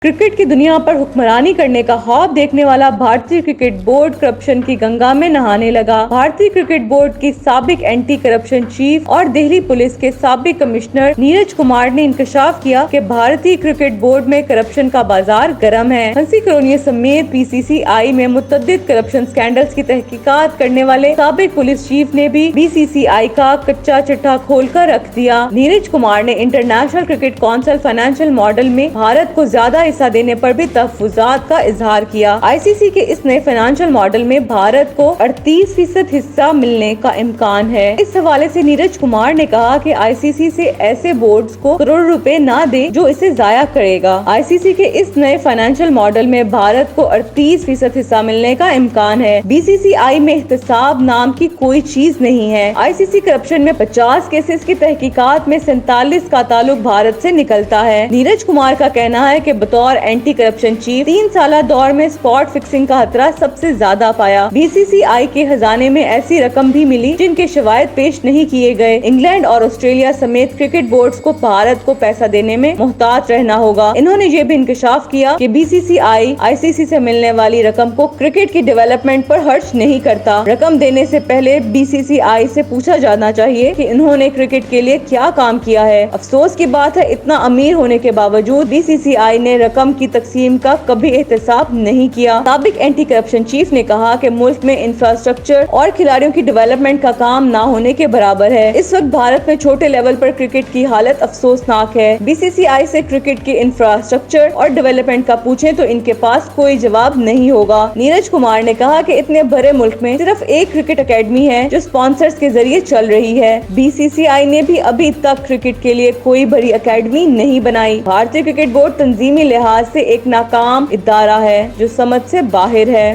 Cricket की दुनिया पर हुक्मरानी करने का ख्वाब देखने वाला भारतीय क्रिकेट बोर्ड करप्शन की गंगा में नहाने लगा। भारतीय क्रिकेट बोर्ड की साबिक एंटी करप्शन चीफ और दिल्ली पुलिस के साबिक कमिश्नर नीरज कुमार ने इंकशाफ किया कि भारतीय क्रिकेट बोर्ड में करप्शन का बाजार गर्म है। हंसी करोनिया समेत बीसीसीआई में मुतअद्दिद करप्शन स्कैंडल्स की तहकीकात करने वाले साबिक पुलिस चीफ ने भी बीसीसीआई का कच्चा चिट्ठा खोलकर रख दिया। नीरज कुमार ने international cricket council financial model में भारत को ज्यादा हिस्सा देने पर भी तहफ्फुज़ात का इजहार किया। आईसीसी के इस नए फाइनेंशियल मॉडल में भारत को 38% हिस्सा मिलने का इम्कान है। इस हवाले से नीरज कुमार ने कहा कि आईसीसी से ऐसे बोर्ड्स को करोड़ रुपए ना दे जो इसे जाया करेगा। आईसीसी के इस नए फाइनेंशियल मॉडल में भारत को 38% हिस्सा मिलने का इम्कान है। बीसीसीआई में एहतसाब नाम की कोई चीज नहीं है। आईसीसी करप्शन में 50 केसेस की तहकीकात में 47 का ताल्लुक भारत से निकलता है। नीरज कुमार का कहना है कि बतौर एंटी करप्शन चीफ 3 साल दौर में स्पॉट फिक्सिंग का खतरा सबसे ज्यादा पाया। बीसीसीआई के खजाने में ऐसी रकम भी मिली जिनके शवाहिद पेश नहीं किए गए। इंग्लैंड और ऑस्ट्रेलिया समेत क्रिकेट बोर्ड्स को भारत को पैसा देने में मुहतात रहना होगा। इन्होंने ये भी इंकशाफ किया कि बीसीसीआई आईसीसी से मिलने वाली रकम को क्रिकेट की डेवलपमेंट पर खर्च नहीं करता। रकम देने से पहले बीसीसीआई से पूछा जाना चाहिए कि इन्होंने क्रिकेट के लिए क्या काम किया है। अफसोस की बात है, इतना अमीर होने के बावजूद बीसीसीआई ने रकम की तकसीम का कभी एहतसाब नहीं किया। साबिक एंटी करप्शन चीफ ने कहा कि मुल्क में इंफ्रास्ट्रक्चर और खिलाड़ियों की डेवलपमेंट का काम ना होने के बराबर है। इस वक्त भारत में छोटे लेवल पर क्रिकेट की हालत अफसोसनाक है। बीसीसीआई से क्रिकेट के इंफ्रास्ट्रक्चर और डेवलपमेंट का पूछें तो इनके पास कोई जवाब नहीं होगा। नीरज कुमार ने कहा कि इतने बड़े मुल्क में सिर्फ एक क्रिकेट अकेडमी है जो स्पॉन्सर्स के जरिए चल रही है। बीसीसीआई ने भी अभी तक क्रिकेट के लिए कोई बड़ी अकेडमी नहीं बनाई। भारतीय क्रिकेट बोर्ड तंजीमी लिहाज से एक नाकाम इदारा है जो समझ से बाहर है।